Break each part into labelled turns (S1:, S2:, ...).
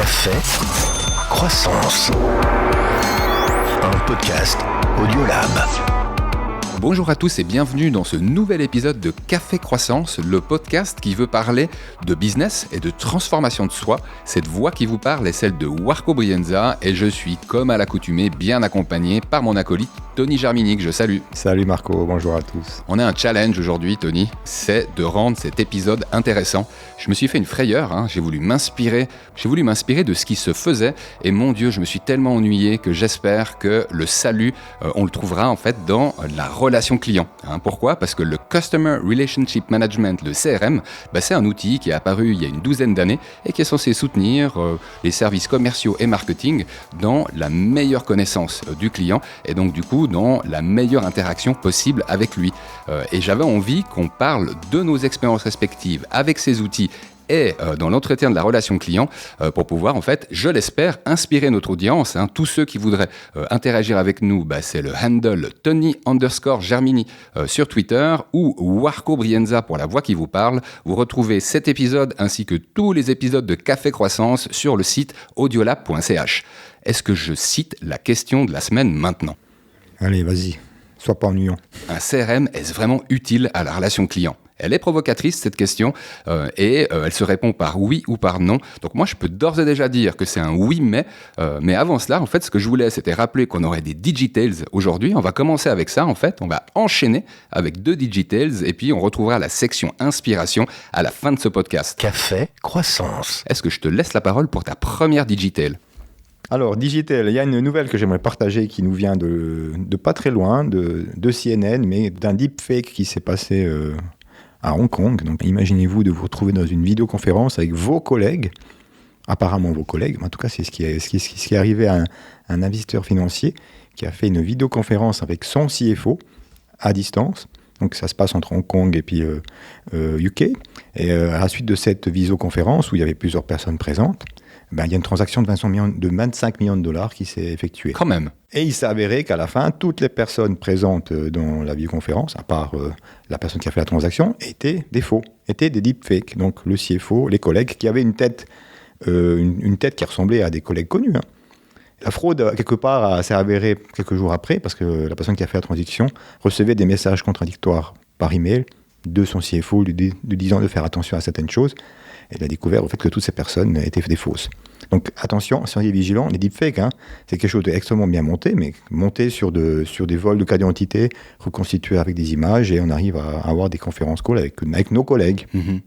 S1: Café Croissance. Un podcast Audiolab.
S2: Bonjour à tous et bienvenue dans ce nouvel épisode de Café Croissance, le podcast qui veut parler de business et de transformation de soi. Cette voix qui vous parle est celle de Warco Brienza et je suis, comme à l'accoutumée, bien accompagné par mon acolyte Tony Germini, que je salue.
S3: Salut Marco, bonjour à tous.
S2: On a un challenge aujourd'hui, Tony, c'est de rendre cet épisode intéressant. Je me suis fait une frayeur, j'ai voulu m'inspirer de ce qui se faisait et mon Dieu, je me suis tellement ennuyé que j'espère que le salut, on le trouvera en fait dans la relation client. Pourquoi ? Parce que le Customer Relationship Management, le CRM, c'est un outil qui est apparu il y a une douzaine d'années et qui est censé soutenir les services commerciaux et marketing dans la meilleure connaissance du client et donc du coup dans la meilleure interaction possible avec lui. Et j'avais envie qu'on parle de nos expériences respectives avec ces outils et dans l'entretien de la relation client pour pouvoir, en fait, je l'espère, inspirer notre audience. Tous ceux qui voudraient interagir avec nous, c'est le handle Tony_Germini sur Twitter ou Warco Brienza pour la voix qui vous parle. Vous retrouvez cet épisode ainsi que tous les épisodes de Café Croissance sur le site audiolab.ch. Est-ce que je cite la question de la semaine maintenant ?
S3: Allez, vas-y, sois pas ennuyant.
S2: Un CRM est vraiment utile à la relation client ? Elle est provocatrice, cette question, et elle se répond par oui ou par non. Donc moi, je peux d'ores et déjà dire que c'est un oui, mais avant cela, en fait, ce que je voulais, c'était rappeler qu'on aurait des Digitales aujourd'hui. On va commencer avec ça, en fait. On va enchaîner avec 2 Digitales, et puis on retrouvera la section inspiration à la fin de ce podcast.
S1: Café Croissance.
S2: Est-ce que je te laisse la parole pour ta première Digital ?
S3: Alors, Digital, il y a une nouvelle que j'aimerais partager qui nous vient de pas très loin, de CNN, mais d'un deepfake qui s'est passé à Hong Kong. Donc, imaginez-vous de vous retrouver dans une vidéoconférence avec vos collègues, apparemment vos collègues, mais en tout cas, c'est ce qui est arrivé à un investisseur financier qui a fait une vidéoconférence avec son CFO à distance. Donc, ça se passe entre Hong Kong et puis UK. Et à la suite de cette visioconférence, où il y avait plusieurs personnes présentes, il y a une transaction de 25 millions de dollars qui s'est effectuée.
S2: Quand même.
S3: Et il s'est avéré qu'à la fin, toutes les personnes présentes dans la vidéoconférence, à part la personne qui a fait la transaction, étaient des faux, étaient des deepfakes. Donc le CFO, les collègues qui avaient une tête qui ressemblait à des collègues connus. La fraude, quelque part, s'est avérée quelques jours après, parce que la personne qui a fait la transaction recevait des messages contradictoires par email de son CFO lui disant de faire attention à certaines choses. Et il a découvert au fait que toutes ces personnes étaient des fausses. Donc attention, soyez vigilants, les deepfakes, c'est quelque chose d'extrêmement bien monté, mais monté sur des vols de carte d'identité, reconstitué avec des images, et on arrive à avoir des conférences calls avec nos collègues.
S2: Mm-hmm.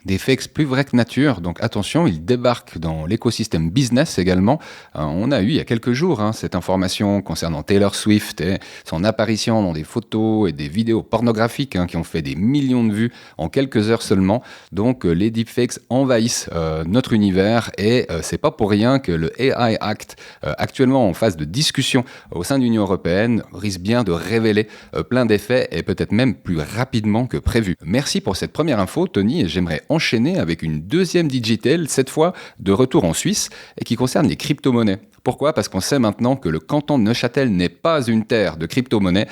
S2: Des fakes plus vrais que nature, donc attention, ils débarquent dans l'écosystème business également. On a eu il y a quelques jours cette information concernant Taylor Swift et son apparition dans des photos et des vidéos pornographiques qui ont fait des millions de vues en quelques heures seulement. Donc les deepfakes envahissent notre univers et c'est pas pour rien que le AI Act, actuellement en phase de discussion au sein de l'Union européenne, risque bien de révéler plein d'effets et peut-être même plus rapidement que prévu. Merci pour cette première info, Tony, et j'aimerais enchaîner avec une deuxième Digital, cette fois de retour en Suisse, et qui concerne les crypto-monnaies. Pourquoi ? Parce qu'on sait maintenant que le canton de Neuchâtel n'est pas une terre de crypto-monnaies.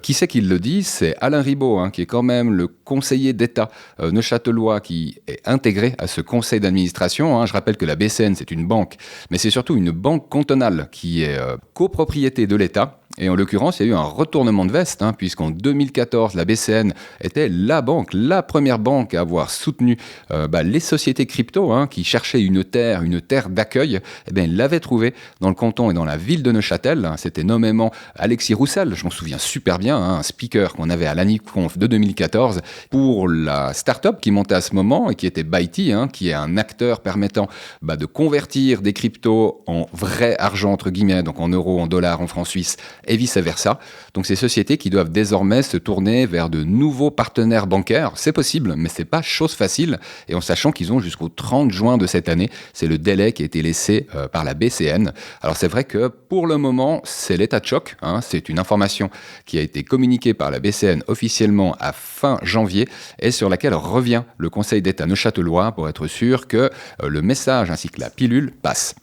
S2: Qui c'est qui le dit ? C'est Alain Ribaud, qui est quand même le conseiller d'État neuchâtelois qui est intégré à ce conseil d'administration. Je rappelle que la BCN, c'est une banque, mais c'est surtout une banque cantonale qui est copropriété de l'État. Et en l'occurrence, il y a eu un retournement de veste, puisqu'en 2014, la BCN était la première banque à avoir soutenu les sociétés crypto qui cherchaient une terre d'accueil. Elle l'avait trouvée dans le canton et dans la ville de Neuchâtel. C'était nommément Alexis Roussel, je m'en souviens super bien, un speaker qu'on avait à l'ANIConf de 2014 pour la start-up qui montait à ce moment et qui était Byte, qui est un acteur permettant de convertir des cryptos en vrai argent, entre guillemets, donc en euros, en dollars, en francs suisses, et vice-versa. Donc ces sociétés qui doivent désormais se tourner vers de nouveaux partenaires bancaires, c'est possible, mais c'est pas chose facile, et en sachant qu'ils ont jusqu'au 30 juin de cette année, c'est le délai qui a été laissé par la BCN. Alors c'est vrai que pour le moment, c'est l'état de choc, c'est une information qui a été communiquée par la BCN officiellement à fin janvier, et sur laquelle revient le Conseil d'État neuchâtelois pour être sûr que le message ainsi que la pilule passent.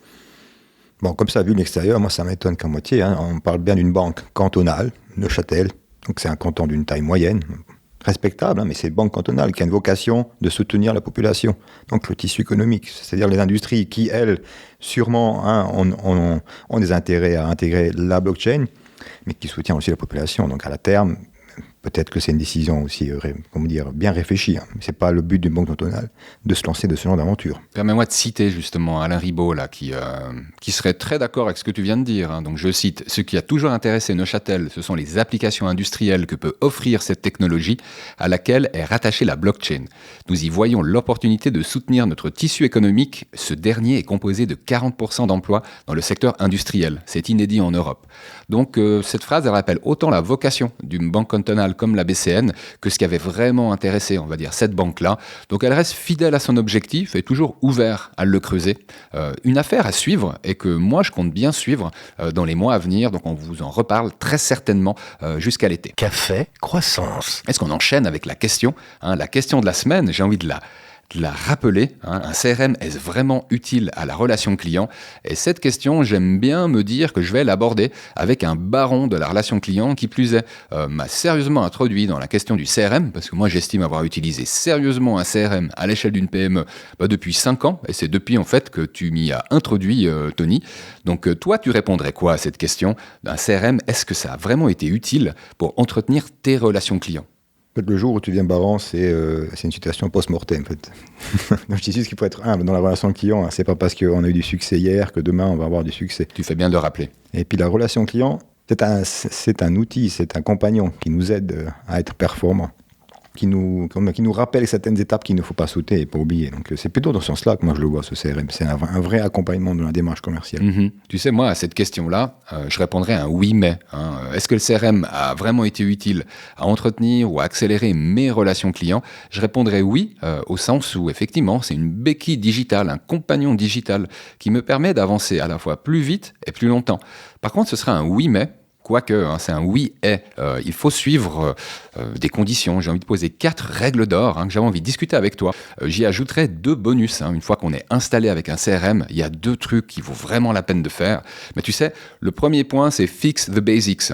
S3: Bon, comme ça, vu de l'extérieur, moi, ça m'étonne qu'à moitié. On parle bien d'une banque cantonale, Neuchâtel. Donc, c'est un canton d'une taille moyenne, respectable, mais c'est une banque cantonale qui a une vocation de soutenir la population, donc le tissu économique, c'est-à-dire les industries qui, elles, sûrement ont des intérêts à intégrer la blockchain, mais qui soutiennent aussi la population. Donc à la terme, peut-être que c'est une décision aussi, bien réfléchie. Ce n'est pas le but d'une banque cantonale de se lancer de ce genre d'aventure.
S2: Permets-moi de citer justement Alain Ribaud, là, qui serait très d'accord avec ce que tu viens de dire. Hein. Donc je cite, « Ce qui a toujours intéressé Neuchâtel, ce sont les applications industrielles que peut offrir cette technologie à laquelle est rattachée la blockchain. Nous y voyons l'opportunité de soutenir notre tissu économique. Ce dernier est composé de 40% d'emplois dans le secteur industriel. C'est inédit en Europe. » Donc cette phrase, elle rappelle autant la vocation d'une banque cantonale comme la BCN que ce qui avait vraiment intéressé, on va dire, cette banque-là. Donc elle reste fidèle à son objectif et toujours ouverte à le creuser. Une affaire à suivre et que moi je compte bien suivre dans les mois à venir. Donc on vous en reparle très certainement jusqu'à l'été.
S1: Café Croissance.
S2: Est-ce qu'on enchaîne avec la question de la semaine, j'ai envie de la rappeler, un CRM, est-ce vraiment utile à la relation client? Et cette question, j'aime bien me dire que je vais l'aborder avec un baron de la relation client qui plus est m'a sérieusement introduit dans la question du CRM, parce que moi j'estime avoir utilisé sérieusement un CRM à l'échelle d'une PME depuis 5 ans, et c'est depuis en fait que tu m'y as introduit, Tony. Donc toi, tu répondrais quoi à cette question d'un CRM? Est-ce que ça a vraiment été utile pour entretenir tes relations clients?
S3: Le jour où tu deviens baron, c'est une situation post-mortem, en fait. Donc, je dis juste qu'il faut être humble dans la relation client. C'est pas parce qu'on a eu du succès hier que demain, on va avoir du succès.
S2: Tu fais bien de rappeler.
S3: Et puis, la relation client, c'est un outil, c'est un compagnon qui nous aide à être performants, qui nous rappelle certaines étapes qu'il ne faut pas sauter et pas oublier. Donc, c'est plutôt dans ce sens-là que moi, je le vois, ce CRM. C'est un vrai accompagnement de la démarche commerciale.
S2: Tu sais, moi, à cette question-là, je répondrais un oui, mais. Est-ce que le CRM a vraiment été utile à entretenir ou à accélérer mes relations clients? Je répondrais oui, au sens où, effectivement, c'est une béquille digitale, un compagnon digital qui me permet d'avancer à la fois plus vite et plus longtemps. Par contre, ce sera un oui, mais. Quoique, c'est un oui et il faut suivre des conditions. J'ai envie de poser 4 règles d'or que j'avais envie de discuter avec toi. J'y ajouterai 2 bonus. Une fois qu'on est installé avec un CRM, il y a 2 trucs qui vaut vraiment la peine de faire. Mais tu sais, le premier point, c'est fix the basics.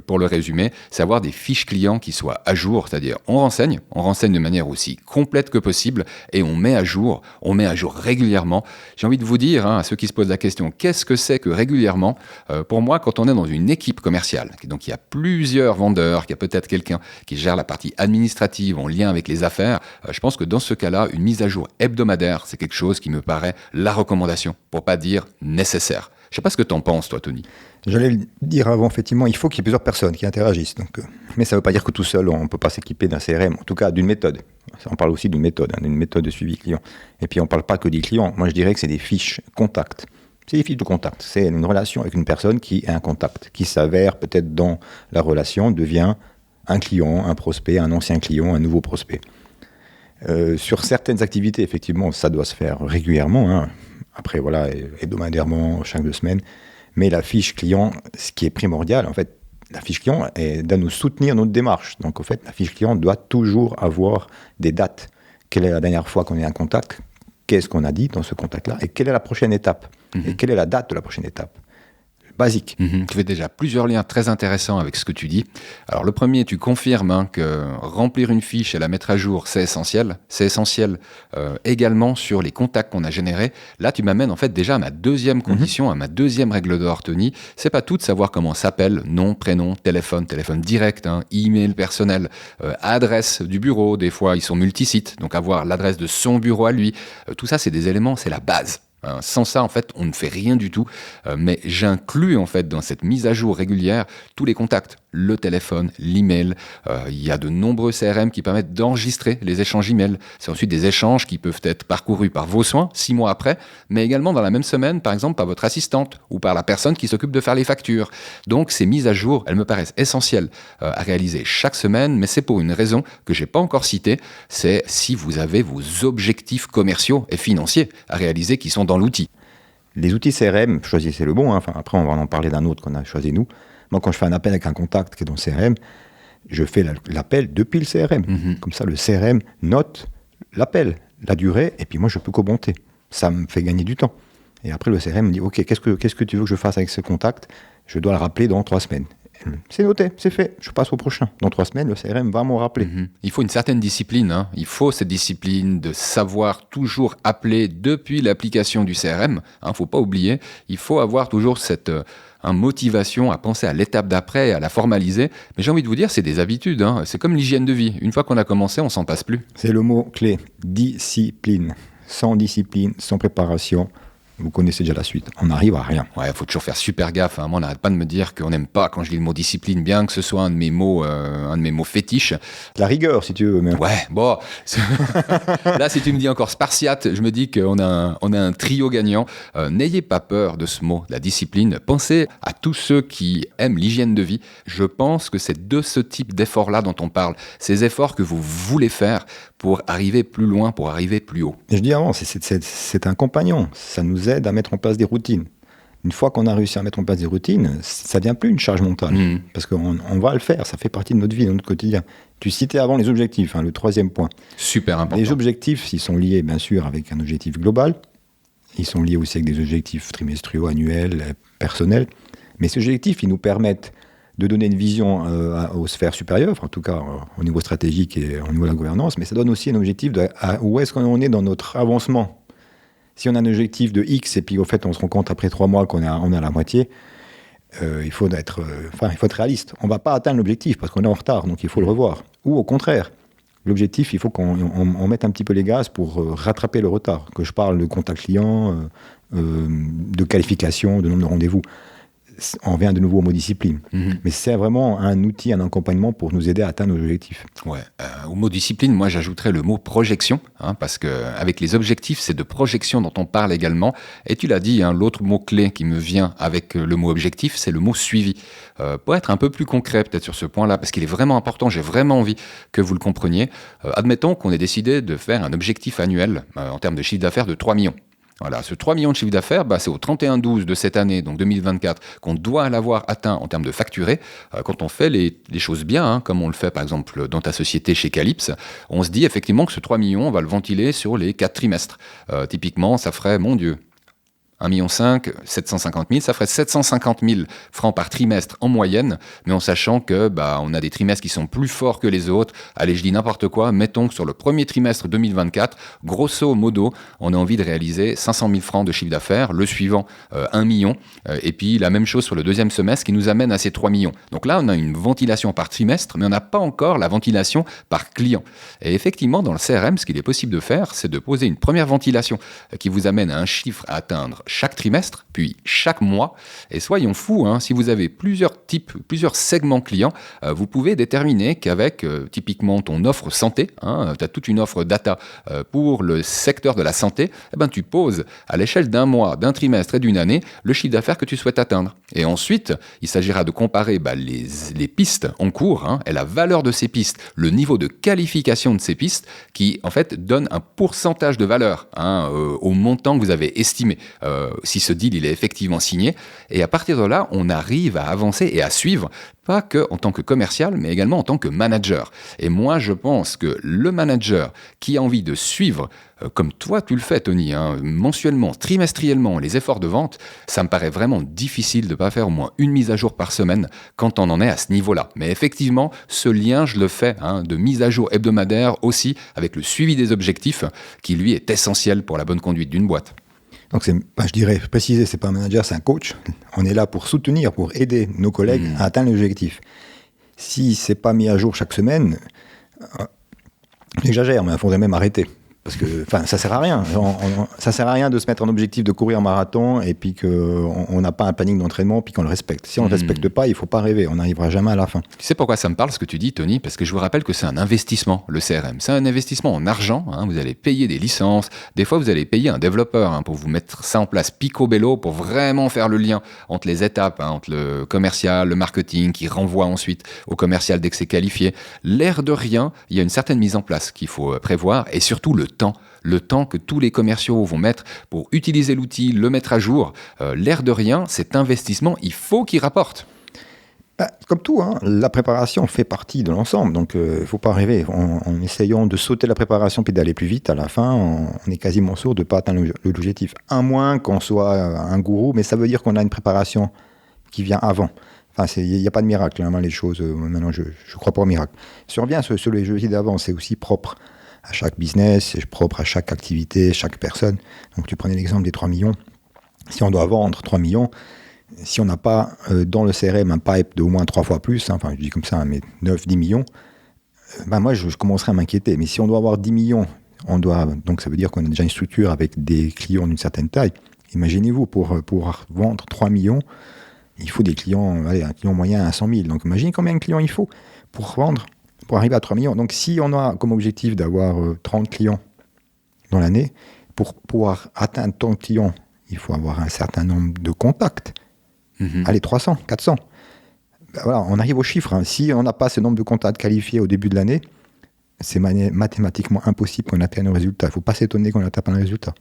S2: Pour le résumer, c'est avoir des fiches clients qui soient à jour, c'est-à-dire on renseigne de manière aussi complète que possible et on met à jour régulièrement. J'ai envie de vous dire, à ceux qui se posent la question, qu'est-ce que c'est que régulièrement? Pour moi, quand on est dans une équipe commerciale, donc il y a plusieurs vendeurs, qu'il y a peut-être quelqu'un qui gère la partie administrative en lien avec les affaires, je pense que dans ce cas-là, une mise à jour hebdomadaire, c'est quelque chose qui me paraît la recommandation, pour pas dire nécessaire. Je sais pas ce que tu en penses, toi, Tony.
S3: J'allais le dire avant, effectivement, il faut qu'il y ait plusieurs personnes qui interagissent. Donc, mais ça ne veut pas dire que tout seul, on ne peut pas s'équiper d'un CRM, en tout cas d'une méthode. On parle aussi d'une méthode de suivi client. Et puis, on ne parle pas que des clients. Moi, je dirais que c'est des fiches contacts. C'est des fiches de contact. C'est une relation avec une personne qui est un contact, qui s'avère peut-être dans la relation, devient un client, un prospect, un ancien client, un nouveau prospect. Sur certaines activités, effectivement, ça doit se faire régulièrement. Après, voilà, hebdomadairement, chaque 2 semaines. Mais la fiche client, ce qui est primordial, en fait, la fiche client doit nous soutenir notre démarche. Donc, en fait, la fiche client doit toujours avoir des dates. Quelle est la dernière fois qu'on est en contact? Qu'est-ce qu'on a dit dans ce contact-là? Et quelle est la prochaine étape? Et quelle est la date de la prochaine étape? Basique.
S2: Tu fais déjà plusieurs liens très intéressants avec ce que tu dis. Alors le premier, tu confirmes que remplir une fiche et la mettre à jour, c'est essentiel. C'est essentiel également sur les contacts qu'on a générés. Là, tu m'amènes en fait déjà à ma deuxième condition, à ma deuxième règle d'or, Tony. C'est pas tout de savoir comment s'appelle, nom, prénom, téléphone direct, email personnel, adresse du bureau. Des fois, ils sont multisites, donc avoir l'adresse de son bureau à lui. Tout ça, c'est des éléments, c'est la base. Sans ça, en fait, on ne fait rien du tout. Mais j'inclus, en fait, dans cette mise à jour régulière, tous les contacts. Le téléphone, l'email. Il y a de nombreux CRM qui permettent d'enregistrer les échanges email. C'est ensuite des échanges qui peuvent être parcourus par vos soins 6 mois après, mais également dans la même semaine, par exemple, par votre assistante ou par la personne qui s'occupe de faire les factures. Donc, ces mises à jour, elles me paraissent essentielles à réaliser chaque semaine, mais c'est pour une raison que je n'ai pas encore citée. C'est si vous avez vos objectifs commerciaux et financiers à réaliser qui sont dans l'outil.
S3: Les outils CRM, choisissez le bon. Après, on va en parler d'un autre qu'on a choisi nous. Moi, quand je fais un appel avec un contact qui est dans le CRM, je fais l'appel depuis le CRM. Comme ça, le CRM note l'appel, la durée, et puis moi, je peux commenter. Ça me fait gagner du temps. Et après, le CRM me dit, OK, qu'est-ce que tu veux que je fasse avec ce contact? Je dois le rappeler dans 3 semaines. C'est noté, c'est fait. Je passe au prochain. Dans 3 semaines, le CRM va m'en rappeler.
S2: Il faut une certaine discipline. Hein. Il faut cette discipline de savoir toujours appeler depuis l'application du CRM. Il ne faut pas oublier. Il faut avoir toujours cette motivation à penser à l'étape d'après, à la formaliser. Mais j'ai envie de vous dire, c'est des habitudes. Hein. C'est comme l'hygiène de vie. Une fois qu'on a commencé, on s'en passe plus.
S3: C'est le mot clé, discipline. Sans discipline, sans préparation, vous connaissez déjà la suite. On n'arrive à rien.
S2: Ouais, il faut toujours faire super gaffe. Hein. Moi, on n'arrête pas de me dire qu'on n'aime pas quand je lis le mot discipline, bien que ce soit un de mes mots fétiches.
S3: La rigueur, si tu veux. Mais...
S2: Ouais, bon. Là, si tu me dis encore spartiate, je me dis qu'on a un trio gagnant. N'ayez pas peur de ce mot, la discipline. Pensez à tous ceux qui aiment l'hygiène de vie. Je pense que c'est de ce type d'efforts-là dont on parle. Ces efforts que vous voulez faire pour arriver plus loin, pour arriver plus haut.
S3: Et je dis avant, c'est un compagnon. Ça nous aide à mettre en place des routines. Une fois qu'on a réussi à mettre en place des routines, ça ne devient plus une charge mentale. Parce qu'on va le faire, ça fait partie de notre vie, de notre quotidien. Tu citais avant les objectifs, le 3e point.
S2: Super important.
S3: Les objectifs, ils sont liés bien sûr avec un objectif global. Ils sont liés aussi avec des objectifs trimestriaux, annuels, personnels. Mais ces objectifs, ils nous permettent de donner une vision aux sphères supérieures, en tout cas au niveau stratégique et au niveau de la gouvernance, mais ça donne aussi un objectif de où est-ce qu'on est dans notre avancement. Si on a un objectif de X et puis au fait on se rend compte après 3 mois qu'on est à la moitié, il faut être réaliste. On ne va pas atteindre l'objectif parce qu'on est en retard, donc il faut le revoir. Ou au contraire, l'objectif, il faut qu'on mette un petit peu les gaz pour rattraper le retard. Que je parle de contact client, de qualification, de nombre de rendez-vous. On revient de nouveau au mot discipline. Mais c'est vraiment un outil, un accompagnement pour nous aider à atteindre nos objectifs.
S2: Ouais. Au mot discipline, moi j'ajouterais le mot projection, parce qu'avec les objectifs, c'est de projection dont on parle également. Et tu l'as dit, l'autre mot-clé qui me vient avec le mot objectif, c'est le mot suivi. Pour être un peu plus concret peut-être sur ce point-là, parce qu'il est vraiment important, j'ai vraiment envie que vous le compreniez. Admettons qu'on ait décidé de faire un objectif annuel en termes de chiffre d'affaires de 3 millions. Voilà, ce 3 millions de chiffre d'affaires, c'est au 31-12 de cette année, donc 2024, qu'on doit l'avoir atteint en termes de facturé. Quand on fait les choses bien, comme on le fait par exemple dans ta société chez Calypse, on se dit effectivement que ce 3 millions, on va le ventiler sur les 4 trimestres. Typiquement, ça ferait, mon Dieu, 1,5 million, 750 000, ça ferait 750 000 francs par trimestre en moyenne, mais en sachant que on a des trimestres qui sont plus forts que les autres. Allez, je dis n'importe quoi, mettons que sur le premier trimestre 2024, grosso modo, on a envie de réaliser 500 000 francs de chiffre d'affaires, le suivant 1 million, et puis la même chose sur le deuxième semestre qui nous amène à ces 3 millions. Donc là, on a une ventilation par trimestre, mais on n'a pas encore la ventilation par client. Et effectivement, dans le CRM, ce qu'il est possible de faire, c'est de poser une première ventilation qui vous amène à un chiffre à atteindre chaque trimestre, puis chaque mois. Et soyons fous, si vous avez plusieurs segments clients, vous pouvez déterminer qu'avec typiquement ton offre santé, tu as toute une offre data pour le secteur de la santé, tu poses à l'échelle d'un mois, d'un trimestre et d'une année le chiffre d'affaires que tu souhaites atteindre. Et ensuite, il s'agira de comparer les pistes en cours et la valeur de ces pistes, le niveau de qualification de ces pistes qui en fait donne un pourcentage de valeur au montant que vous avez estimé. Si ce deal il est effectivement signé, et à partir de là, on arrive à avancer et à suivre, pas que en tant que commercial, mais également en tant que manager. Et moi, je pense que le manager qui a envie de suivre, comme toi tu le fais, Tony, mensuellement, trimestriellement, les efforts de vente, ça me paraît vraiment difficile de ne pas faire au moins une mise à jour par semaine quand on en est à ce niveau-là. Mais effectivement, ce lien, je le fais de mise à jour hebdomadaire aussi avec le suivi des objectifs qui, lui, est essentiel pour la bonne conduite d'une boîte.
S3: Donc, je dirais, préciser, c'est pas un manager, c'est un coach. On est là pour soutenir, pour aider nos collègues à atteindre l'objectif. Si c'est pas mis à jour chaque semaine, j'exagère, mais il faudrait même arrêter. Parce que ça sert à rien. Ça sert à rien de se mettre un objectif de courir un marathon et puis qu'on n'a pas un planning d'entraînement puis qu'on le respecte. Si on ne le respecte pas, il ne faut pas rêver. On n'arrivera jamais à la fin.
S2: Tu sais pourquoi ça me parle ce que tu dis, Tony ? Parce que je vous rappelle que c'est un investissement, le CRM. C'est un investissement en argent. Vous allez payer des licences. Des fois, vous allez payer un développeur pour vous mettre ça en place picobello pour vraiment faire le lien entre les étapes, entre le commercial, le marketing qui renvoie ensuite au commercial dès que c'est qualifié. L'air de rien, il y a une certaine mise en place qu'il faut prévoir et surtout le temps que tous les commerciaux vont mettre pour utiliser l'outil, le mettre à jour. L'air de rien, cet investissement, il faut qu'il rapporte.
S3: Comme tout, la préparation fait partie de l'ensemble. Donc, il ne faut pas rêver. En essayant de sauter la préparation puis d'aller plus vite, à la fin, on est quasiment sûr de ne pas atteindre l'objectif. À moins qu'on soit un gourou, mais ça veut dire qu'on a une préparation qui vient avant. Enfin, il n'y a pas de miracle, hein, les choses. Maintenant, je ne crois pas au miracle. Si on revient sur les jeux d'avant, c'est aussi propre à chaque business, c'est propre à chaque activité, chaque personne. Donc, tu prenais l'exemple des 3 millions. Si on doit vendre 3 millions, si on n'a pas dans le CRM un pipe d'au moins 3 fois plus, hein, enfin, je dis comme ça, mais 9-10 millions, moi, je commencerai à m'inquiéter. Mais si on doit avoir 10 millions, donc ça veut dire qu'on a déjà une structure avec des clients d'une certaine taille. Imaginez-vous, pour pouvoir vendre 3 millions, il faut des clients, un client moyen à 100 000. Donc imaginez combien de clients il faut pour arriver à 3 millions. Donc si on a comme objectif d'avoir 30 clients dans l'année, pour pouvoir atteindre tant de clients, il faut avoir un certain nombre de contacts. Allez, 300, 400. Voilà, on arrive aux chiffres. Hein. Si on n'a pas ce nombre de contacts qualifiés au début de l'année, c'est mathématiquement impossible qu'on atteigne un résultat. Il ne faut pas s'étonner qu'on n'atteigne pas un résultat.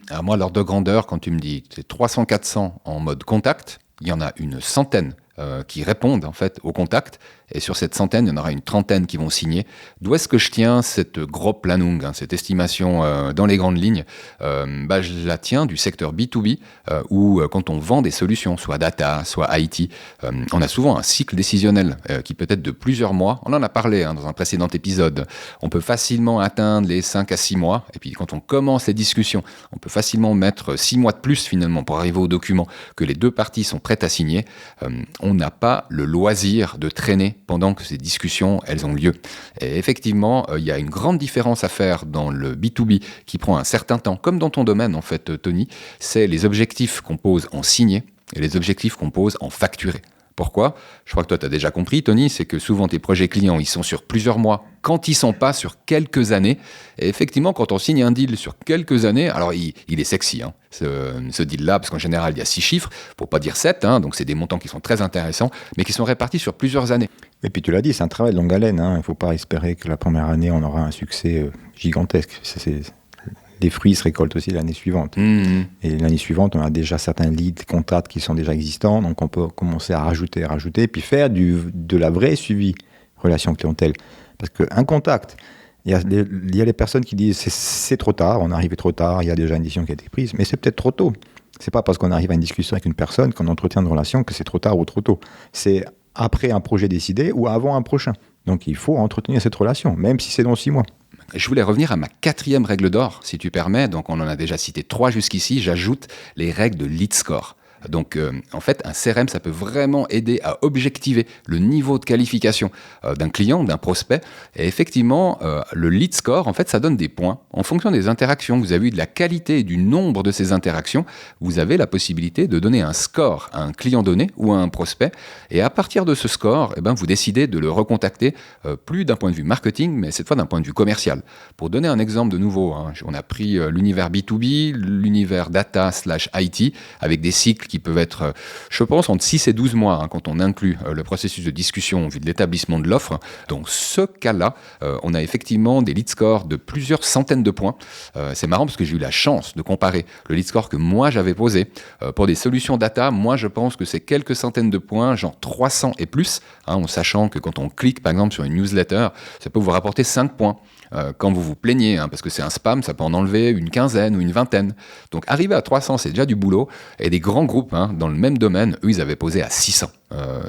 S2: Alors moi, l'ordre de grandeur, quand tu me dis que c'est 300-400 en mode contact, il y en a une centaine qui répondent en fait au contact. Et sur cette centaine, il y en aura une trentaine qui vont signer. D'où est-ce que je tiens cette grosse planung, cette estimation dans les grandes lignes je la tiens du secteur B2B, où quand on vend des solutions, soit data, soit IT, on a souvent un cycle décisionnel qui peut être de plusieurs mois. On en a parlé dans un précédent épisode. On peut facilement atteindre les 5 à 6 mois. Et puis quand on commence les discussions, on peut facilement mettre 6 mois de plus finalement pour arriver au document que les deux parties sont prêtes à signer. On n'a pas le loisir de traîner pendant que ces discussions, elles ont lieu. Et effectivement, il y a une grande différence à faire dans le B2B qui prend un certain temps, comme dans ton domaine en fait, Tony, c'est les objectifs qu'on pose en signé et les objectifs qu'on pose en facturé. Pourquoi ? Je crois que toi, tu as déjà compris, Tony, c'est que souvent tes projets clients, ils sont sur plusieurs mois, quand ils ne sont pas sur quelques années. Et effectivement, quand on signe un deal sur quelques années, alors il est sexy, ce deal-là, parce qu'en général, il y a 6 chiffres, pour pas dire 7, donc c'est des montants qui sont très intéressants, mais qui sont répartis sur plusieurs années.
S3: Et puis tu l'as dit, c'est un travail de longue haleine. Il ne faut pas espérer que la première année, on aura un succès gigantesque. Les fruits se récoltent aussi l'année suivante. Et l'année suivante, on a déjà certains leads, contacts qui sont déjà existants, donc on peut commencer à rajouter, et puis faire de la vraie suivi relation clientèle. Parce qu'un contact, il y a les personnes qui disent c'est trop tard, on est arrivé trop tard, il y a déjà une décision qui a été prise, mais c'est peut-être trop tôt. C'est pas parce qu'on arrive à une discussion avec une personne qu'on entretient une relation que c'est trop tard ou trop tôt. C'est après un projet décidé ou avant un prochain. Donc il faut entretenir cette relation, même si c'est dans 6 mois.
S2: Je voulais revenir à ma 4e règle d'or, si tu permets. Donc, on en a déjà cité 3 jusqu'ici. J'ajoute les règles de lead score. Donc, en fait, un CRM, ça peut vraiment aider à objectiver le niveau de qualification d'un client, d'un prospect. Et effectivement, le lead score, en fait, ça donne des points en fonction des interactions. Vous avez eu de la qualité et du nombre de ces interactions. Vous avez la possibilité de donner un score à un client donné ou à un prospect. Et à partir de ce score, vous décidez de le recontacter, plus d'un point de vue marketing, mais cette fois d'un point de vue commercial. Pour donner un exemple de nouveau, on a pris l'univers B2B, l'univers data/IT, avec des cycles qui peuvent être, je pense, entre 6 et 12 mois quand on inclut le processus de discussion vu de l'établissement de l'offre. Dans ce cas-là, on a effectivement des lead scores de plusieurs centaines de points. C'est marrant parce que j'ai eu la chance de comparer le lead score que moi j'avais posé pour des solutions data. Moi, je pense que c'est quelques centaines de points, genre 300 et plus, en sachant que quand on clique par exemple sur une newsletter, ça peut vous rapporter 5 points. Quand vous vous plaignez, parce que c'est un spam, ça peut en enlever une quinzaine ou une vingtaine. Donc arriver à 300, c'est déjà du boulot. Et des grands groupes dans le même domaine, eux, ils avaient posé à 600.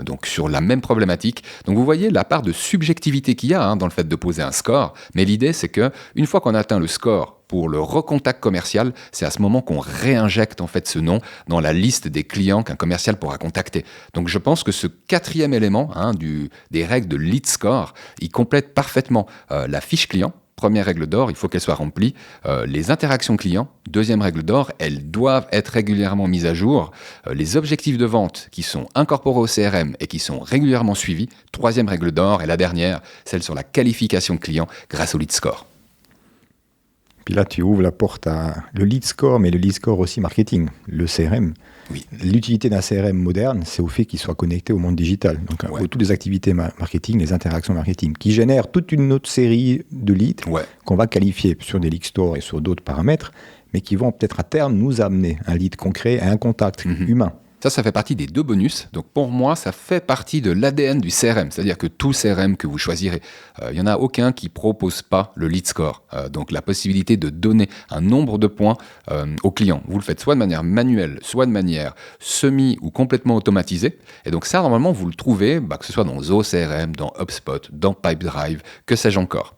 S2: Donc sur la même problématique. Donc vous voyez la part de subjectivité qu'il y a dans le fait de poser un score. Mais l'idée, c'est que une fois qu'on a atteint le score pour le recontact commercial, c'est à ce moment qu'on réinjecte en fait ce nom dans la liste des clients qu'un commercial pourra contacter. Donc je pense que ce 4e élément des règles de lead score, il complète parfaitement la fiche client. Première règle d'or, il faut qu'elle soit remplie. Les interactions clients, 2e règle d'or, elles doivent être régulièrement mises à jour. Les objectifs de vente qui sont incorporés au CRM et qui sont régulièrement suivis, 3e règle d'or. Et la dernière, celle sur la qualification client grâce au lead score.
S3: Puis là, tu ouvres la porte à le lead score, mais le lead score aussi marketing, le CRM.
S2: Oui.
S3: L'utilité d'un CRM moderne, c'est au fait qu'il soit connecté au monde digital. Donc, toutes les activités marketing, les interactions marketing, qui génèrent toute une autre série de leads qu'on va qualifier sur des lead stores et sur d'autres paramètres, mais qui vont peut-être à terme nous amener un lead concret à un contact humain.
S2: Ça fait partie des 2 bonus. Donc pour moi, ça fait partie de l'ADN du CRM. C'est-à-dire que tout CRM que vous choisirez, il n'y en a aucun qui ne propose pas le lead score. Donc la possibilité de donner un nombre de points au client. Vous le faites soit de manière manuelle, soit de manière semi ou complètement automatisée. Et donc ça, normalement, vous le trouvez, que ce soit dans Zoho CRM, dans HubSpot, dans Pipedrive, que sais-je encore.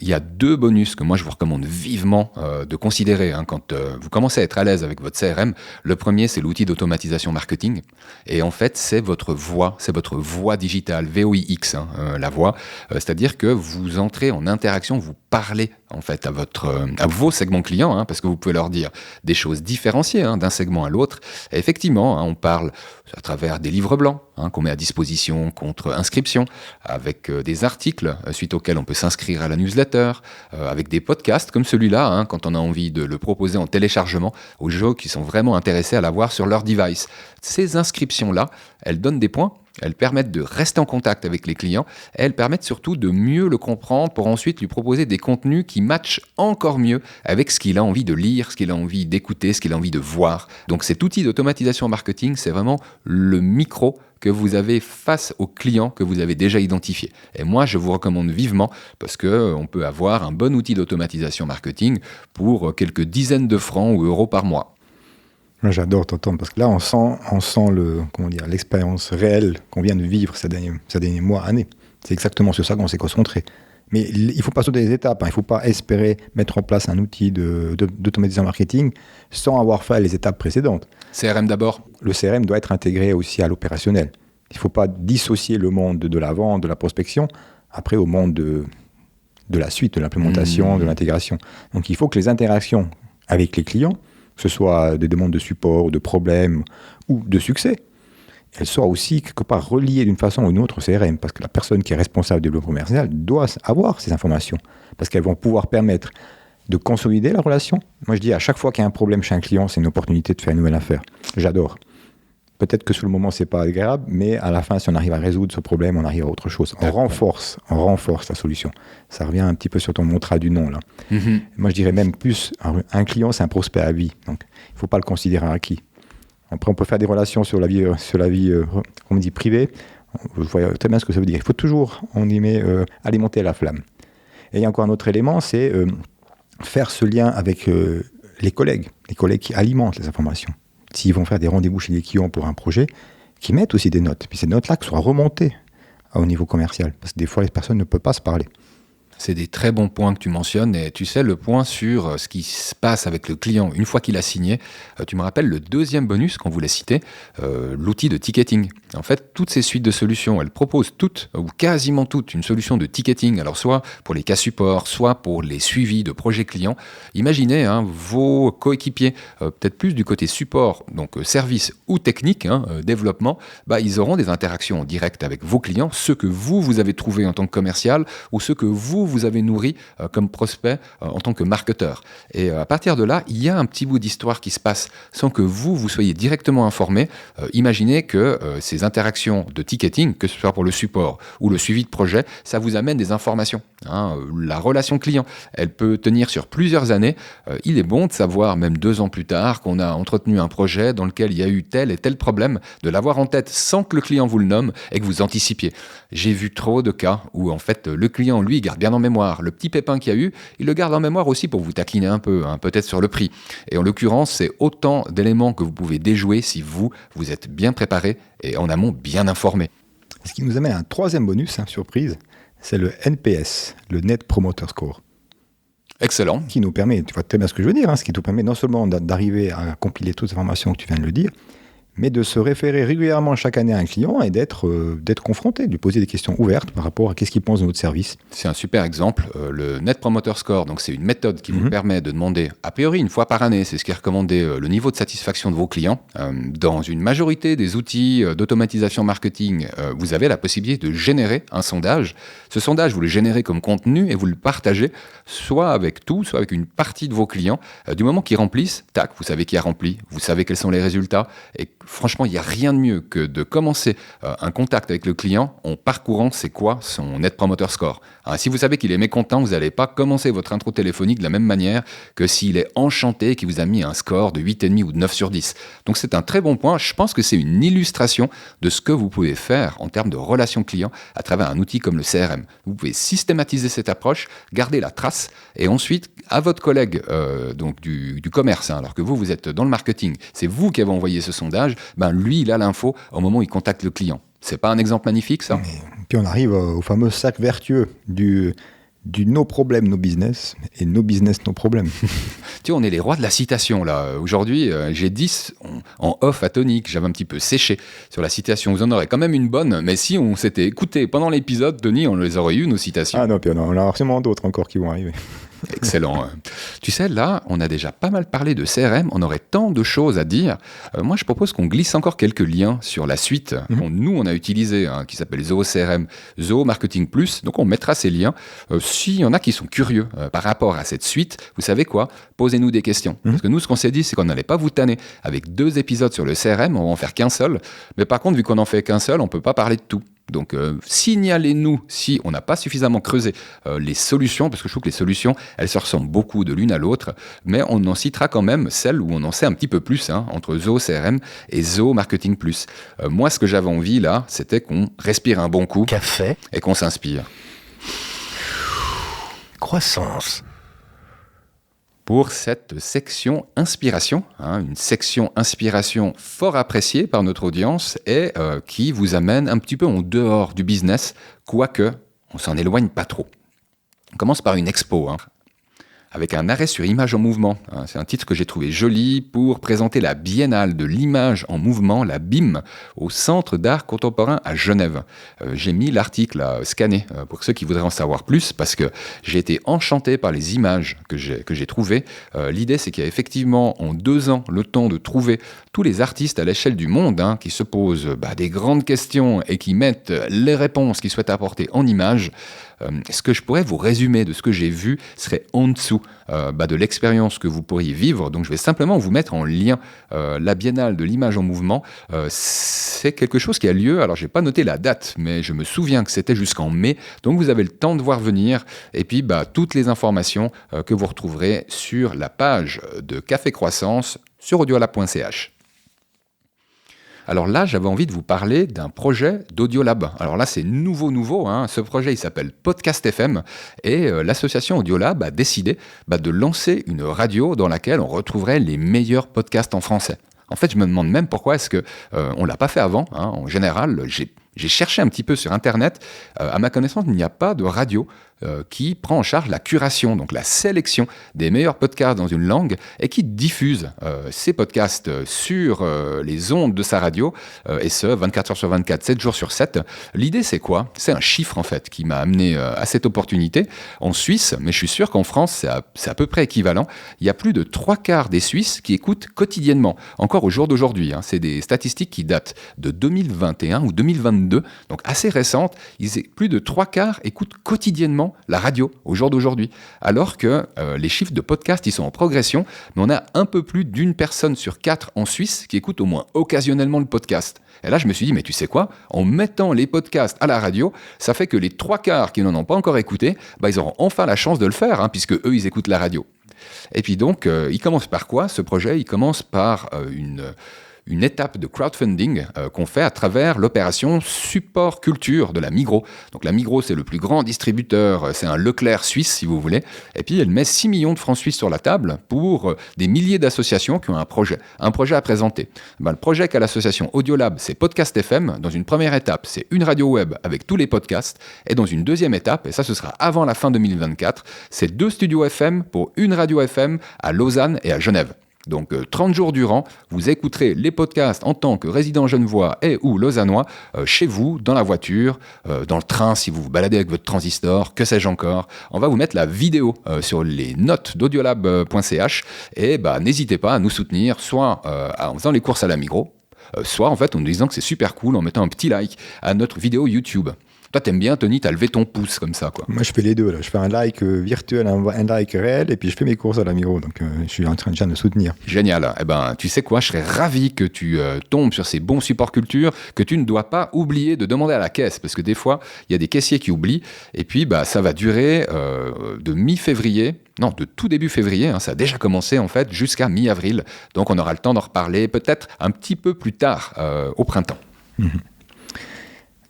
S2: Il y a 2 bonus que moi je vous recommande vivement de considérer quand vous commencez à être à l'aise avec votre CRM. Le premier, c'est l'outil d'automatisation marketing. Et en fait, c'est votre voix digitale, VOIX, la voix. C'est-à-dire que vous entrez en interaction, vous parlez en fait à vos segments clients, parce que vous pouvez leur dire des choses différenciées d'un segment à l'autre. Et effectivement, on parle à travers des livres blancs qu'on met à disposition contre inscription, avec des articles suite auxquels on peut s'inscrire à la newsletter, avec des podcasts comme celui-là, quand on a envie de le proposer en téléchargement aux gens qui sont vraiment intéressés à l'avoir sur leur device. Ces inscriptions-là, elles donnent des points, elles permettent de rester en contact avec les clients, et elles permettent surtout de mieux le comprendre pour ensuite lui proposer des contenus qui matchent encore mieux avec ce qu'il a envie de lire, ce qu'il a envie d'écouter, ce qu'il a envie de voir. Donc cet outil d'automatisation marketing, c'est vraiment le micro que vous avez face aux clients que vous avez déjà identifiés. Et moi, je vous recommande vivement parce qu'on peut avoir un bon outil d'automatisation marketing pour quelques dizaines de francs ou euros par mois.
S3: Moi, j'adore t'entendre parce que là, on sent l'expérience réelle qu'on vient de vivre ces derniers mois, années. C'est exactement sur ça qu'on s'est concentré. Mais il ne faut pas sauter les étapes. Il ne faut pas espérer mettre en place un outil d'automatisation marketing sans avoir fait les étapes précédentes.
S2: CRM d'abord.
S3: Le CRM doit être intégré aussi à l'opérationnel. Il ne faut pas dissocier le monde de la vente, de la prospection, après au monde de la suite, de l'implémentation, de l'intégration. Donc il faut que les interactions avec les clients, que ce soit des demandes de support, de problèmes ou de succès, elles soient aussi quelque part reliées d'une façon ou d'une autre au CRM, parce que la personne qui est responsable du développement commercial doit avoir ces informations, parce qu'elles vont pouvoir permettre de consolider la relation. Moi je dis à chaque fois qu'il y a un problème chez un client, c'est une opportunité de faire une nouvelle affaire. J'adore. Peut-être que sur le moment c'est pas agréable, mais à la fin, si on arrive à résoudre ce problème, on arrive à autre chose. On renforce la solution. Ça revient un petit peu sur ton mantra du nom là. Mm-hmm. Moi je dirais même plus, un client c'est un prospect à vie, donc il faut pas le considérer acquis. Après on peut faire des relations sur la vie on me dit privée. Je vois très bien ce que ça veut dire. Il faut toujours alimenter la flamme. Et il y a encore un autre élément, c'est faire ce lien avec les collègues qui alimentent les informations. S'ils vont faire des rendez-vous chez les clients pour un projet, qui mettent aussi des notes. Puis ces notes-là qui soient remontées au niveau commercial. Parce que des fois, les personnes ne peuvent pas se parler.
S2: C'est des très bons points que tu mentionnes. Et tu sais, le point sur ce qui se passe avec le client une fois qu'il a signé, tu me rappelles le 2e bonus qu'on voulait citer, l'outil de ticketing. En fait, toutes ces suites de solutions, elles proposent toutes, ou quasiment toutes, une solution de ticketing. Alors, soit pour les cas support, soit pour les suivis de projets clients. Imaginez vos coéquipiers, peut-être plus du côté support, donc service ou technique, développement, ils auront des interactions directes avec vos clients, ceux que vous avez trouvés en tant que commercial, ou ceux que vous avez nourri comme prospect en tant que marketeur. Et à partir de là, il y a un petit bout d'histoire qui se passe sans que vous soyez directement informé. Imaginez que ces interactions de ticketing, que ce soit pour le support ou le suivi de projet, ça vous amène des informations. La relation client, elle peut tenir sur plusieurs années. Il est bon de savoir, même 2 ans plus tard, qu'on a entretenu un projet dans lequel il y a eu tel et tel problème, de l'avoir en tête sans que le client vous le nomme et que vous anticipiez. J'ai vu trop de cas où en fait le client, lui, garde bien en mémoire le petit pépin qu'il y a eu, il le garde en mémoire aussi pour vous taquiner un peu, peut-être sur le prix. Et en l'occurrence, c'est autant d'éléments que vous pouvez déjouer si vous êtes bien préparé et en amont bien informé.
S3: Ce qui nous amène à un 3e bonus, surprise, c'est le NPS, le Net Promoter Score.
S2: Excellent.
S3: Qui nous permet, tu vois très bien ce que je veux dire, ce qui nous permet non seulement d'arriver à compiler toutes les informations que tu viens de le dire, mais de se référer régulièrement chaque année à un client et d'être confronté, de lui poser des questions ouvertes par rapport à qu'est-ce qu'il pense de notre service.
S2: C'est un super exemple. Le Net Promoter Score, donc c'est une méthode qui vous permet de demander, a priori, une fois par année, c'est ce qui est recommandé, le niveau de satisfaction de vos clients. Dans une majorité des outils d'automatisation marketing, vous avez la possibilité de générer un sondage. Ce sondage, vous le générez comme contenu et vous le partagez soit avec tout, soit avec une partie de vos clients. Du moment qu'ils remplissent, tac, vous savez qui a rempli, vous savez quels sont les résultats et franchement, il n'y a rien de mieux que de commencer un contact avec le client en parcourant c'est quoi son Net Promoter Score. Hein, si vous savez qu'il est mécontent, vous n'allez pas commencer votre intro téléphonique de la même manière que s'il est enchanté et qu'il vous a mis un score de 8,5 ou de 9 sur 10. Donc c'est un très bon point. Je pense que c'est une illustration de ce que vous pouvez faire en termes de relation client à travers un outil comme le CRM. Vous pouvez systématiser cette approche, garder la trace et ensuite à votre collègue donc du commerce, hein, alors que vous êtes dans le marketing, c'est vous qui avez envoyé ce sondage, lui il a l'info au moment où il contacte le client. C'est pas un exemple magnifique ça ?
S3: Puis on arrive au fameux cercle vertueux du no problème, no business, et no business, no problème.
S2: Tu vois, on est les rois de la citation, là. Aujourd'hui, j'ai 10 en off à Tonique. J'avais un petit peu séché sur la citation. Vous en aurez quand même une bonne, mais si on s'était écouté pendant l'épisode, Tony, on les aurait eu, nos citations.
S3: Ah non, puis on a forcément d'autres encore qui vont arriver.
S2: Excellent. Tu sais, là, on a déjà pas mal parlé de CRM, on aurait tant de choses à dire. Moi, je propose qu'on glisse encore quelques liens sur la suite qu'on nous, on a utilisée, qui s'appelle Zoho CRM, Zoho Marketing Plus. Donc, on mettra ces liens. S'il y en a qui sont curieux par rapport à cette suite, vous savez quoi ? Posez-nous des questions. Parce que nous, ce qu'on s'est dit, c'est qu'on n'allait pas vous tanner avec 2 épisodes sur le CRM, on va en faire qu'un seul. Mais par contre, vu qu'on en fait qu'un seul, on ne peut pas parler de tout. Donc, signalez-nous si on n'a pas suffisamment creusé les solutions, parce que je trouve que les solutions, elles se ressemblent beaucoup de l'une à l'autre, mais on en citera quand même celles où on en sait un petit peu plus, entre Zoho CRM et Zoho Marketing Plus. Moi, ce que j'avais envie, là, c'était qu'on respire un bon coup.
S1: Café.
S2: Et qu'on s'inspire.
S1: Croissance.
S2: Pour cette section inspiration, une section inspiration fort appréciée par notre audience et qui vous amène un petit peu en dehors du business, quoique on s'en éloigne pas trop. On commence par une expo, avec un arrêt sur image en mouvement. C'est un titre que j'ai trouvé joli pour présenter la biennale de l'image en mouvement, la BIM, au Centre d'art contemporain à Genève. J'ai mis l'article à scanner pour ceux qui voudraient en savoir plus, parce que j'ai été enchanté par les images que j'ai trouvées. L'idée, c'est qu'il y a effectivement en 2 ans le temps de trouver tous les artistes à l'échelle du monde qui se posent des grandes questions et qui mettent les réponses qu'ils souhaitent apporter en images. Ce que je pourrais vous résumer de ce que j'ai vu serait en dessous de l'expérience que vous pourriez vivre. Donc je vais simplement vous mettre en lien la Biennale de l'image en mouvement. C'est quelque chose qui a lieu, alors je n'ai pas noté la date, mais je me souviens que c'était jusqu'en mai. Donc vous avez le temps de voir venir. Et puis toutes les informations que vous retrouverez sur la page de Café Croissance sur audiolab.ch. Alors là, j'avais envie de vous parler d'un projet d'Audiolab. Alors là, c'est nouveau. Ce projet, il s'appelle Podcast FM. Et l'association Audiolab a décidé de lancer une radio dans laquelle on retrouverait les meilleurs podcasts en français. En fait, je me demande même pourquoi est-ce qu'on ne l'a pas fait avant. En général, j'ai cherché un petit peu sur Internet. À ma connaissance, il n'y a pas de radio qui prend en charge la curation, donc la sélection des meilleurs podcasts dans une langue et qui diffuse ces podcasts sur les ondes de sa radio, et ce, 24 heures sur 24, 7 jours sur 7. L'idée, c'est quoi ? C'est un chiffre, en fait, qui m'a amené à cette opportunité. En Suisse, mais je suis sûr qu'en France, c'est à peu près équivalent, il y a plus de 3/4 des Suisses qui écoutent quotidiennement, encore au jour d'aujourd'hui. C'est des statistiques qui datent de 2021 ou 2022, donc assez récentes. Plus de 3/4 écoutent quotidiennement la radio au jour d'aujourd'hui, alors que les chiffres de podcast ils sont en progression, mais on a un peu plus d'1 personne sur 4 en Suisse qui écoute au moins occasionnellement le podcast. Et là je me suis dit, mais tu sais quoi, en mettant les podcasts à la radio, ça fait que les 3/4 qui n'en ont pas encore écouté, ils auront enfin la chance de le faire, puisque eux ils écoutent la radio. Et puis donc il commence par quoi ce projet ? Il commence par une étape de crowdfunding qu'on fait à travers l'opération Support Culture de la Migros. Donc la Migros, c'est le plus grand distributeur, c'est un Leclerc suisse si vous voulez, et puis elle met 6 millions de francs suisses sur la table pour des milliers d'associations qui ont un projet à présenter. Le projet qu'a l'association Audiolab, c'est Podcast FM. Dans une première étape, c'est une radio web avec tous les podcasts, et dans une deuxième étape, et ça ce sera avant la fin 2024, c'est 2 studios FM pour une radio FM à Lausanne et à Genève. Donc 30 jours durant, vous écouterez les podcasts en tant que résident genevois et ou lausannois, chez vous, dans la voiture, dans le train si vous vous baladez avec votre transistor, que sais-je encore. On va vous mettre la vidéo sur les notes d'audiolab.ch et n'hésitez pas à nous soutenir, soit en faisant les courses à la Migros, soit en fait en nous disant que c'est super cool en mettant un petit like à notre vidéo YouTube. Toi, t'aimes bien, Tony, t'as levé ton pouce comme ça, quoi.
S3: Moi, je fais les deux. Là. Je fais un like virtuel, un like réel, et puis je fais mes courses à la Miro. Donc, je suis en train déjà de soutenir.
S2: Génial. Eh ben, tu sais quoi, je serais ravi que tu tombes sur ces bons supports culture, que tu ne dois pas oublier de demander à la caisse, parce que des fois, il y a des caissiers qui oublient, et puis ça va durer de mi-février, non, de tout début février, ça a déjà commencé en fait, jusqu'à mi-avril. Donc on aura le temps d'en reparler peut-être un petit peu plus tard, au printemps.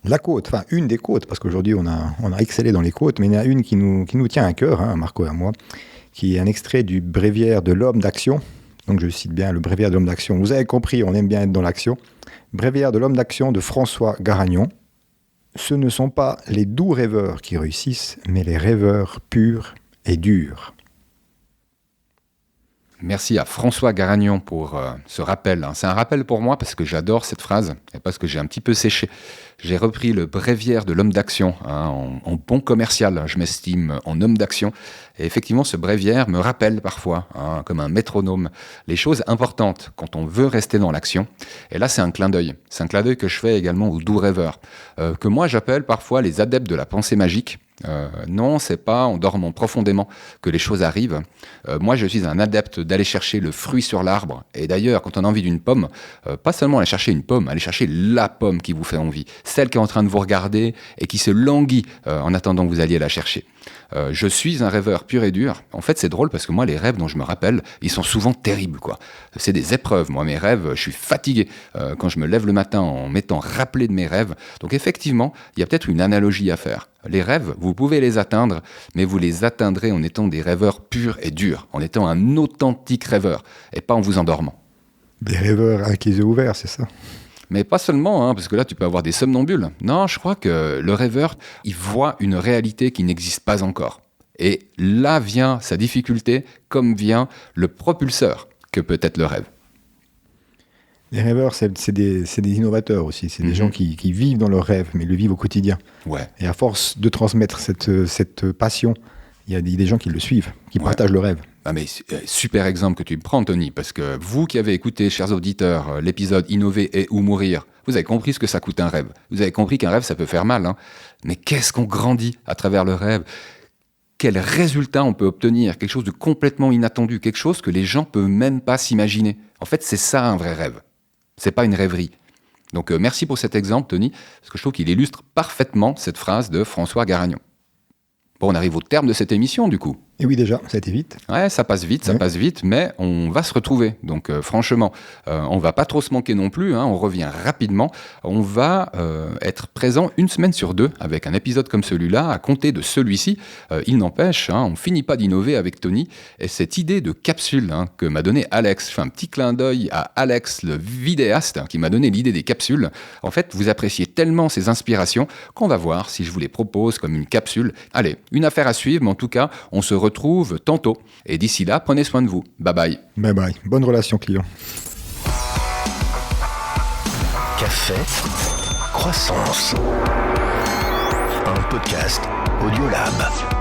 S3: La côte, enfin une des côtes, parce qu'aujourd'hui on a excellé dans les côtes, mais il y en a une qui nous tient à cœur, Marco et à moi, qui est un extrait du bréviaire de l'homme d'action. Donc je cite bien le bréviaire de l'homme d'action. Vous avez compris, on aime bien être dans l'action. Bréviaire de l'homme d'action de François Garagnon. Ce ne sont pas les doux rêveurs qui réussissent, mais les rêveurs purs et durs.
S2: Merci à François Garagnon pour ce rappel. C'est un rappel pour moi parce que j'adore cette phrase et parce que j'ai un petit peu séché. J'ai repris le bréviaire de l'homme d'action en bon commercial. Je m'estime en homme d'action. Et effectivement, ce bréviaire me rappelle parfois, comme un métronome, les choses importantes quand on veut rester dans l'action. Et là, c'est un clin d'œil. C'est un clin d'œil que je fais également aux doux rêveurs, que moi j'appelle parfois les adeptes de la pensée magique. Non, c'est pas en dormant profondément que les choses arrivent. Moi, je suis un adepte d'aller chercher le fruit sur l'arbre. Et d'ailleurs, quand on a envie d'une pomme, pas seulement aller chercher une pomme, aller chercher la pomme qui vous fait envie, celle qui est en train de vous regarder et qui se languit en attendant que vous alliez la chercher. Je suis un rêveur pur et dur. En fait, c'est drôle parce que moi, les rêves dont je me rappelle, ils sont souvent terribles, quoi. C'est des épreuves. Moi, mes rêves, je suis fatigué quand je me lève le matin en m'étant rappelé de mes rêves. Donc, effectivement, il y a peut-être une analogie à faire. Les rêves, vous pouvez les atteindre, mais vous les atteindrez en étant des rêveurs purs et durs, en étant un authentique rêveur, et pas en vous endormant.
S3: Des rêveurs avec les yeux ouverts, c'est ça?
S2: Mais pas seulement, parce que là, tu peux avoir des somnambules. Non, je crois que le rêveur, il voit une réalité qui n'existe pas encore. Et là vient sa difficulté, comme vient le propulseur que peut être le rêve.
S3: Les rêveurs, c'est des innovateurs aussi. C'est des gens qui vivent dans leurs rêves, mais le vivent au quotidien.
S2: Ouais.
S3: Et à force de transmettre cette passion, il y a des gens qui le suivent, qui partagent le rêve.
S2: Ah mais super exemple que tu me prends, Tony, parce que vous qui avez écouté, chers auditeurs, l'épisode Innover et ou mourir, vous avez compris ce que ça coûte un rêve. Vous avez compris qu'un rêve, ça peut faire mal. Mais qu'est-ce qu'on grandit à travers le rêve? Quel résultat on peut obtenir? Quelque chose de complètement inattendu, quelque chose que les gens ne peuvent même pas s'imaginer. En fait, c'est ça un vrai rêve. C'est pas une rêverie. Donc merci pour cet exemple, Tony, parce que je trouve qu'il illustre parfaitement cette phrase de François Garagnon. Bon, on arrive au terme de cette émission, du coup.
S3: Et oui, déjà, ça a été vite.
S2: Ouais, ça passe vite, mais on va se retrouver. Donc, franchement, on va pas trop se manquer non plus, on revient rapidement. On va être présent une semaine sur 2 avec un épisode comme celui-là, à compter de celui-ci. Il n'empêche, on finit pas d'innover avec Tony. Et cette idée de capsule que m'a donné Alex, je fais un petit clin d'œil à Alex, le vidéaste, qui m'a donné l'idée des capsules. En fait, vous appréciez tellement ces inspirations qu'on va voir si je vous les propose comme une capsule. Allez, une affaire à suivre, mais en tout cas, on se retrouve tantôt. Et d'ici là, prenez soin de vous. Bye bye.
S3: Bye bye. Bonne relation client.
S1: Café, croissance. Un podcast Audiolab.